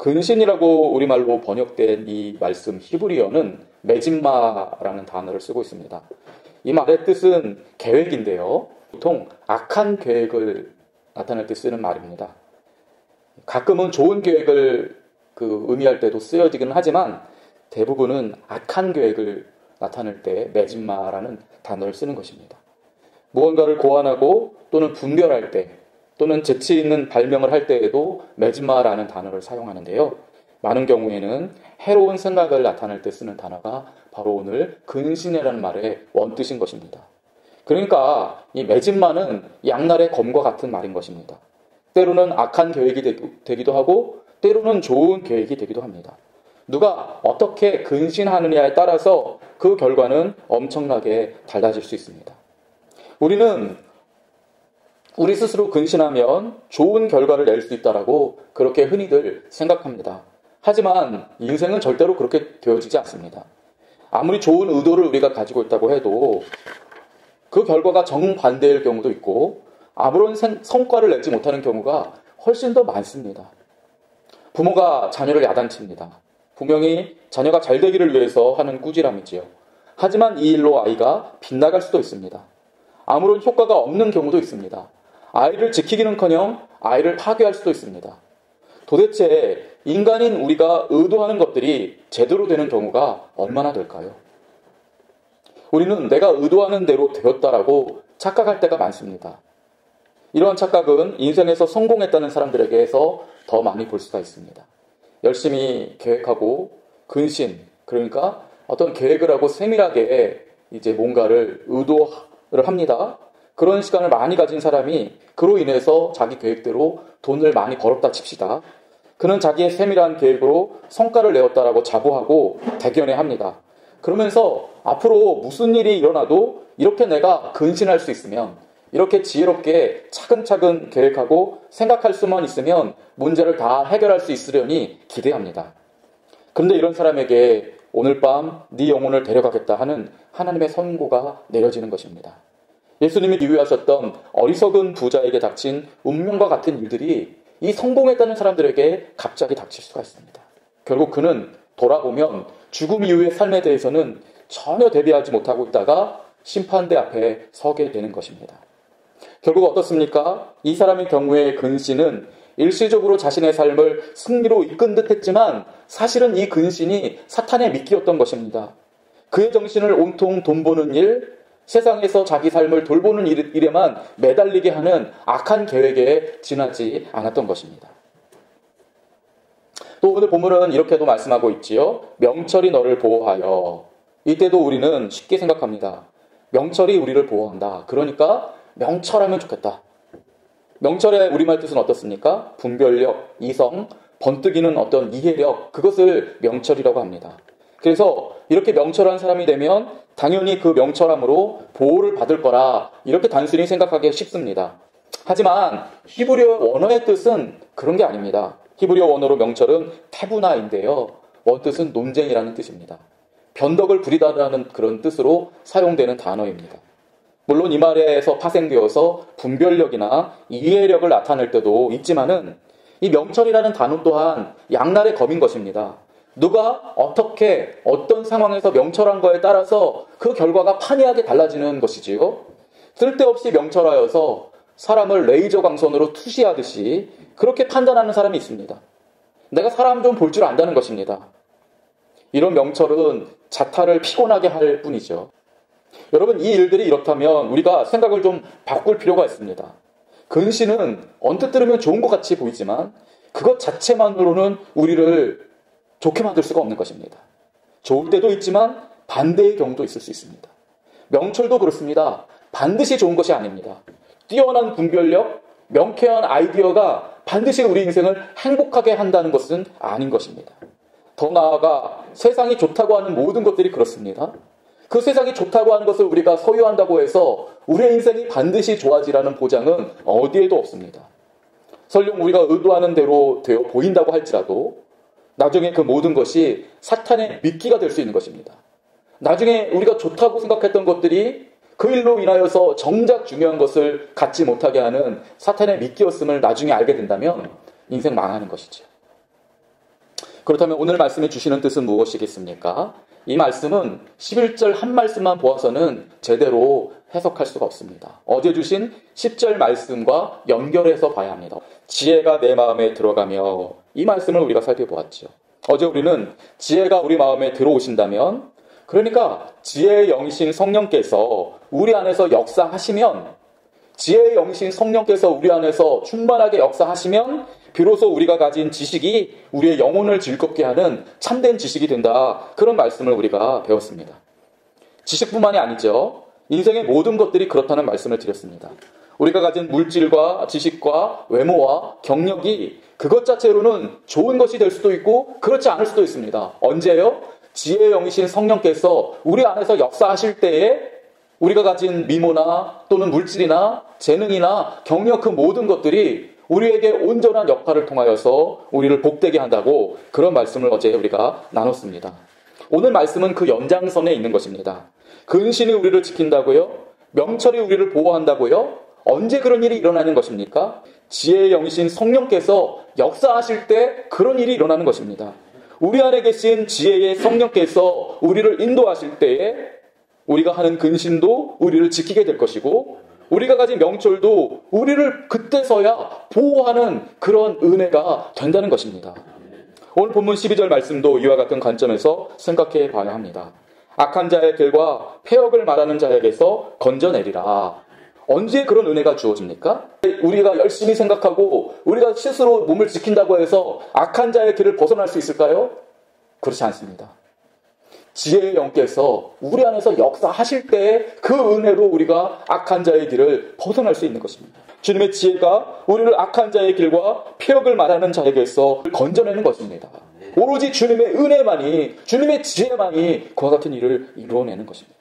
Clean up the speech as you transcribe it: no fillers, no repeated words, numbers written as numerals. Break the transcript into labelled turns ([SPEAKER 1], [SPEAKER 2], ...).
[SPEAKER 1] 근신이라고 우리말로 번역된 이 말씀 히브리어는 메짓마라는 단어를 쓰고 있습니다. 이 말의 뜻은 계획인데요. 보통 악한 계획을 나타낼 때 쓰는 말입니다. 가끔은 좋은 계획을 의미할 때도 쓰여지긴 하지만 대부분은 악한 계획을 나타낼 때 메짓마라는 단어를 쓰는 것입니다. 무언가를 고안하고 또는 분별할 때 또는 재치 있는 발명을 할 때에도 메짓마라는 단어를 사용하는데요. 많은 경우에는 해로운 생각을 나타낼 때 쓰는 단어가 바로 오늘 근신이라는 말의 원뜻인 것입니다. 그러니까 이 메짓마는 양날의 검과 같은 말인 것입니다. 때로는 악한 계획이 되기도 하고 때로는 좋은 계획이 되기도 합니다. 누가 어떻게 근신하느냐에 따라서 그 결과는 엄청나게 달라질 수 있습니다. 우리는 우리 스스로 근신하면 좋은 결과를 낼 수 있다라고 그렇게 흔히들 생각합니다. 하지만 인생은 절대로 그렇게 되어지지 않습니다. 아무리 좋은 의도를 우리가 가지고 있다고 해도 그 결과가 정반대일 경우도 있고 아무런 성과를 내지 못하는 경우가 훨씬 더 많습니다. 부모가 자녀를 야단칩니다. 분명히 자녀가 잘 되기를 위해서 하는 꾸지람이지요. 하지만 이 일로 아이가 빗나갈 수도 있습니다. 아무런 효과가 없는 경우도 있습니다. 아이를 지키기는커녕 아이를 파괴할 수도 있습니다. 도대체 인간인 우리가 의도하는 것들이 제대로 되는 경우가 얼마나 될까요? 우리는 내가 의도하는 대로 되었다라고 착각할 때가 많습니다. 이러한 착각은 인생에서 성공했다는 사람들에게서 더 많이 볼 수가 있습니다. 열심히 계획하고 근신, 그러니까 어떤 계획을 하고 세밀하게 이제 뭔가를 의도를 합니다. 그런 시간을 많이 가진 사람이 그로 인해서 자기 계획대로 돈을 많이 벌었다 칩시다. 그는 자기의 세밀한 계획으로 성과를 내었다라고 자부하고 대견해합니다. 그러면서 앞으로 무슨 일이 일어나도 이렇게 내가 근신할 수 있으면, 이렇게 지혜롭게 차근차근 계획하고 생각할 수만 있으면 문제를 다 해결할 수 있으려니 기대합니다. 그런데 이런 사람에게 오늘 밤 네 영혼을 데려가겠다 하는 하나님의 선고가 내려지는 것입니다. 예수님이 비유하셨던 어리석은 부자에게 닥친 운명과 같은 일들이 이 성공했다는 사람들에게 갑자기 닥칠 수가 있습니다. 결국 그는 돌아보면 죽음 이후의 삶에 대해서는 전혀 대비하지 못하고 있다가 심판대 앞에 서게 되는 것입니다. 결국 어떻습니까? 이 사람의 경우에 근신은 일시적으로 자신의 삶을 승리로 이끈 듯 했지만 사실은 이 근신이 사탄의 미끼였던 것입니다. 그의 정신을 온통 돈 버는 일, 세상에서 자기 삶을 돌보는 일에만 매달리게 하는 악한 계획에 지나지 않았던 것입니다. 또 오늘 본문은 이렇게도 말씀하고 있지요. 명철이 너를 보호하여. 이때도 우리는 쉽게 생각합니다. 명철이 우리를 보호한다. 그러니까 명철하면 좋겠다. 명철의 우리말 뜻은 어떻습니까? 분별력, 이성, 번뜩이는 어떤 이해력, 그것을 명철이라고 합니다. 그래서 이렇게 명철한 사람이 되면 당연히 그 명철함으로 보호를 받을 거라, 이렇게 단순히 생각하기 쉽습니다. 하지만 히브리어 원어의 뜻은 그런 게 아닙니다. 히브리어 원어로 명철은 태부나인데요. 원뜻은 논쟁이라는 뜻입니다. 변덕을 부리다라는 그런 뜻으로 사용되는 단어입니다. 물론 이 말에서 파생되어서 분별력이나 이해력을 나타낼 때도 있지만은 이 명철이라는 단어 또한 양날의 검인 것입니다. 누가 어떻게 어떤 상황에서 명철한 거에 따라서 그 결과가 판이하게 달라지는 것이지요. 쓸데없이 명철하여서 사람을 레이저 광선으로 투시하듯이 그렇게 판단하는 사람이 있습니다. 내가 사람 좀 볼 줄 안다는 것입니다. 이런 명철은 자타를 피곤하게 할 뿐이죠. 여러분, 이 일들이 이렇다면 우리가 생각을 좀 바꿀 필요가 있습니다. 근신은 언뜻 들으면 좋은 것 같이 보이지만 그것 자체만으로는 우리를 좋게 만들 수가 없는 것입니다. 좋을 때도 있지만 반대의 경우도 있을 수 있습니다. 명철도 그렇습니다. 반드시 좋은 것이 아닙니다. 뛰어난 분별력, 명쾌한 아이디어가 반드시 우리 인생을 행복하게 한다는 것은 아닌 것입니다. 더 나아가 세상이 좋다고 하는 모든 것들이 그렇습니다. 그 세상이 좋다고 하는 것을 우리가 소유한다고 해서 우리의 인생이 반드시 좋아지라는 보장은 어디에도 없습니다. 설령 우리가 의도하는 대로 되어 보인다고 할지라도 나중에 그 모든 것이 사탄의 미끼가 될 수 있는 것입니다. 나중에 우리가 좋다고 생각했던 것들이 그 일로 인하여서 정작 중요한 것을 갖지 못하게 하는 사탄의 미끼였음을 나중에 알게 된다면 인생 망하는 것이죠. 그렇다면 오늘 말씀에 주시는 뜻은 무엇이겠습니까? 이 말씀은 11절 한 말씀만 보아서는 제대로 해석할 수가 없습니다. 어제 주신 10절 말씀과 연결해서 봐야 합니다. 지혜가 내 마음에 들어가며, 이 말씀을 우리가 살펴보았죠. 어제 우리는 지혜가 우리 마음에 들어오신다면, 그러니까 지혜의 영이신 성령께서 우리 안에서 역사하시면, 지혜의 영이신 성령께서 우리 안에서 충만하게 역사하시면 비로소 우리가 가진 지식이 우리의 영혼을 즐겁게 하는 참된 지식이 된다. 그런 말씀을 우리가 배웠습니다. 지식뿐만이 아니죠. 인생의 모든 것들이 그렇다는 말씀을 드렸습니다. 우리가 가진 물질과 지식과 외모와 경력이 그것 자체로는 좋은 것이 될 수도 있고 그렇지 않을 수도 있습니다. 언제요? 지혜의 영이신 성령께서 우리 안에서 역사하실 때에 우리가 가진 미모나 또는 물질이나 재능이나 경력 그 모든 것들이 우리에게 온전한 역할을 통하여서 우리를 복되게 한다고, 그런 말씀을 어제 우리가 나눴습니다. 오늘 말씀은 그 연장선에 있는 것입니다. 근신이 우리를 지킨다고요? 명철이 우리를 보호한다고요? 언제 그런 일이 일어나는 것입니까? 지혜의 영이신 성령께서 역사하실 때 그런 일이 일어나는 것입니다. 우리 안에 계신 지혜의 성령께서 우리를 인도하실 때에 우리가 하는 근신도 우리를 지키게 될 것이고, 우리가 가진 명철도 우리를 그때서야 보호하는 그런 은혜가 된다는 것입니다. 오늘 본문 12절 말씀도 이와 같은 관점에서 생각해 봐야 합니다. 악한 자의 길과 폐역을 말하는 자에게서 건져내리라. 언제 그런 은혜가 주어집니까? 우리가 열심히 생각하고 우리가 스스로 몸을 지킨다고 해서 악한 자의 길을 벗어날 수 있을까요? 그렇지 않습니다. 지혜의 영께서 우리 안에서 역사하실 때 그 은혜로 우리가 악한 자의 길을 벗어날 수 있는 것입니다. 주님의 지혜가 우리를 악한 자의 길과 폐역을 말하는 자에게서 건져내는 것입니다. 오로지 주님의 은혜만이, 주님의 지혜만이 그와 같은 일을 이루어내는 것입니다.